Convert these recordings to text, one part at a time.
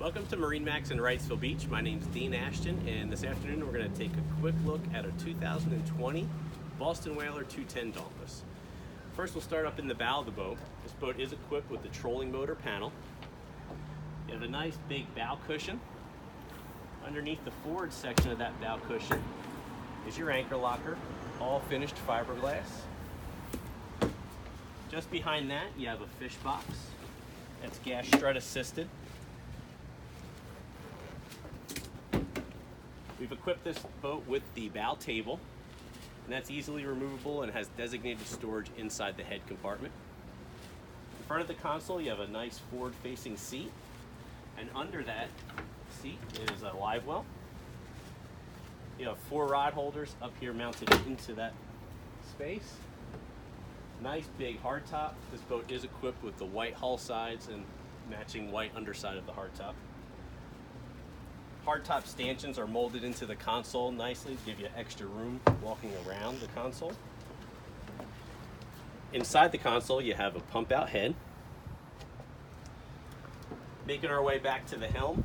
Welcome to MarineMax in Wrightsville Beach. My name is Dean Ashton, and this afternoon we're going to take a quick look at a 2020 Boston Whaler 210 Dauntless. First, we'll start up in the bow of the boat. This boat is equipped with the trolling motor panel. You have a nice big bow cushion. Underneath the forward section of that bow cushion is your anchor locker, all finished fiberglass. Just behind that, you have a fish box. That's gas strut assisted. We've equipped this boat with the bow table, and that's easily removable and has designated storage inside the head compartment. In front of the console, you have a nice forward-facing seat, and under that seat is a livewell. You have 4 rod holders up here mounted into that space. Nice big hardtop. This boat is equipped with the white hull sides and matching white underside of the hardtop. Hardtop stanchions are molded into the console nicely to give you extra room walking around the console. Inside the console, you have a pump out head. Making our way back to the helm.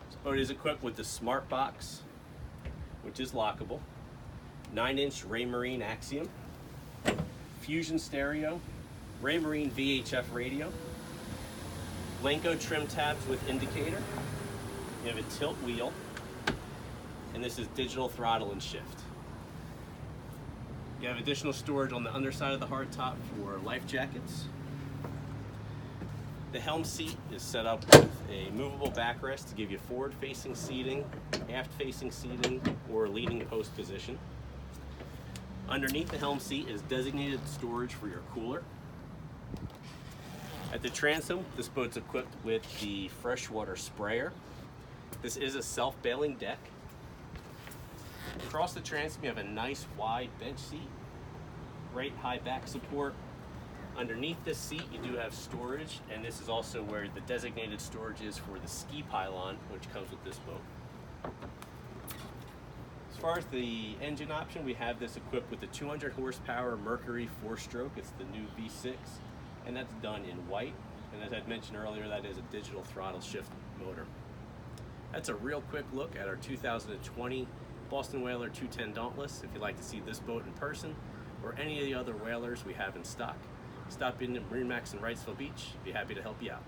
This boat is equipped with the Smart Box, which is lockable, 9-inch Raymarine Axiom, Fusion stereo, Raymarine VHF radio, Lenco trim tabs with indicator. You have a tilt wheel, and this is digital throttle and shift. You have additional storage on the underside of the hardtop for life jackets. The helm seat is set up with a movable backrest to give you forward-facing seating, aft-facing seating, or leaning post position. Underneath the helm seat is designated storage for your cooler. At the transom, this boat's equipped with the freshwater sprayer. This is a self-bailing deck. Across the transom, you have a nice wide bench seat, great high back support. Underneath this seat, you do have storage, and this is also where the designated storage is for the ski pylon, which comes with this boat. As far as the engine option, we have this equipped with the 200 horsepower Mercury 4-stroke. It's the new V6, and that's done in white. And as I mentioned earlier, that is a digital throttle shift motor. That's a real quick look at our 2020 Boston Whaler 210 Dauntless. If you'd like to see this boat in person or any of the other whalers we have in stock, stop in at MarineMax in Wrightsville Beach. Be happy to help you out.